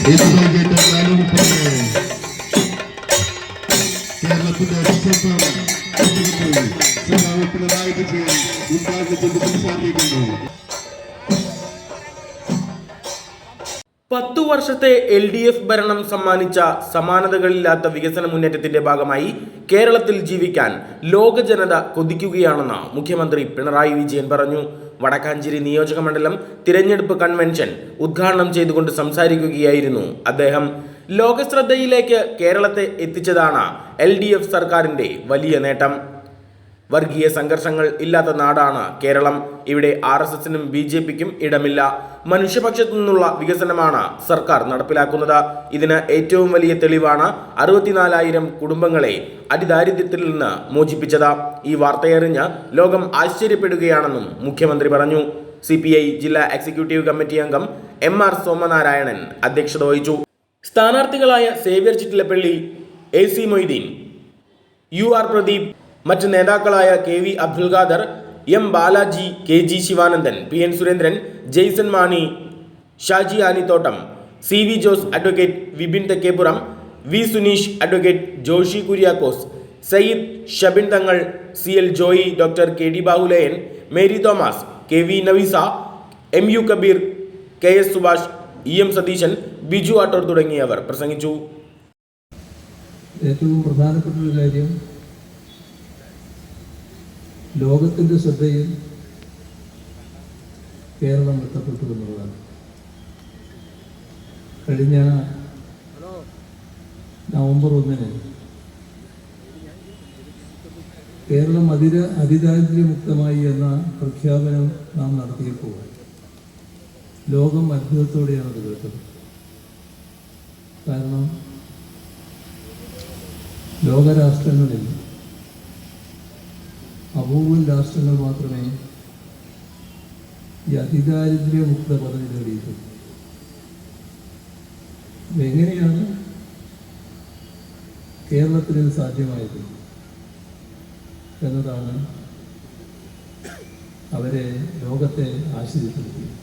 പത്തു വർഷത്തെ LDF ഭരണം സമ്മാനിച്ച സമാനതകളില്ലാത്ത വികസന മുന്നേറ്റത്തിന്റെ ഭാഗമായി കേരളത്തിൽ ജീവിക്കാൻ ലോക ജനത കൊതിക്കുകയാണെന്ന് മുഖ്യമന്ത്രി പിണറായി വിജയൻ പറഞ്ഞു. വടക്കാഞ്ചേരി നിയോജക മണ്ഡലം തിരഞ്ഞെടുപ്പ് കൺവെൻഷൻ ഉദ്ഘാടനം ചെയ്തുകൊണ്ട് സംസാരിക്കുകയായിരുന്നു അദ്ദേഹം. ലോകശ്രദ്ധയിലേക്ക് കേരളത്തെ എത്തിച്ചതാണ് LDF സർക്കാരിന്റെ വലിയ നേട്ടം. വർഗീയ സംഘർഷങ്ങൾ ഇല്ലാത്ത നാടാണ് കേരളം. ഇവിടെ RSSനും BJPക്കും ഇടമില്ല. മനുഷ്യപക്ഷത്തു നിന്നുള്ള വികസനമാണ് സർക്കാർ നടപ്പിലാക്കുന്നത്. ഇതിന് ഏറ്റവും വലിയ തെളിവാണ് 64,000 കുടുംബങ്ങളെ അതിദാരിദ്ര്യത്തിൽ നിന്ന് മോചിപ്പിച്ചത്. ഈ വാർത്തയറിഞ്ഞ് ലോകം ആശ്ചര്യപ്പെടുകയാണെന്നും മുഖ്യമന്ത്രി പറഞ്ഞു. CPI ജില്ലാ എക്സിക്യൂട്ടീവ് കമ്മിറ്റി അംഗം MR സോമനാരായണൻ അധ്യക്ഷത വഹിച്ചു. സ്ഥാനാർത്ഥികളായ Xavier Chittilappally, AC Moideen, UR Pradeep, മറ്റ് നേതാക്കളായ KV Abdul Khader, M Balaji, KG Sivanandan, PN Surendran, Jaison Mani, Shaji Anithottam, CV Jose, advocate Vipin Thekkepuram, V Suneesh, advocate Joshi Kuriakose, Sayyid Shabin Thangal, CL Joy, doctor KD Bahuleyan, Mary Thomas, KV Naveesa, MU Kabeer, KS Subhash, EM Satheesan, Biju Attor തുടങ്ങിയവർ പ്രസംഗിച്ചു. ഏറ്റവും പ്രധാനപ്പെട്ട ഒരു കാര്യം, ലോകത്തിൻ്റെ ശ്രദ്ധയിൽ കേരളം എത്തപ്പെട്ടു എന്നുള്ളതാണ്. കഴിഞ്ഞ നവംബർ 1 കേരളം അതിദാരിദ്ര്യമുക്തമായി എന്ന പ്രഖ്യാപനം നാം നടത്തിയപ്പോൾ ലോകം അത്ഭുതത്തോടെയാണ് അത് കേട്ടത്. കാരണം ലോകരാഷ്ട്രങ്ങളിൽ അപൂർവം രാഷ്ട്രങ്ങൾ മാത്രമേ ഈ അതിദാരിദ്ര്യമുക്ത പദവി നേടിയിട്ടുള്ളൂ. എങ്ങനെയാണ് കേരളത്തിൽ ഇത് സാധ്യമായത് എന്നതാണ് അവരെ ലോകത്തെ ആശ്ചര്യപ്പെടുത്തിയത്.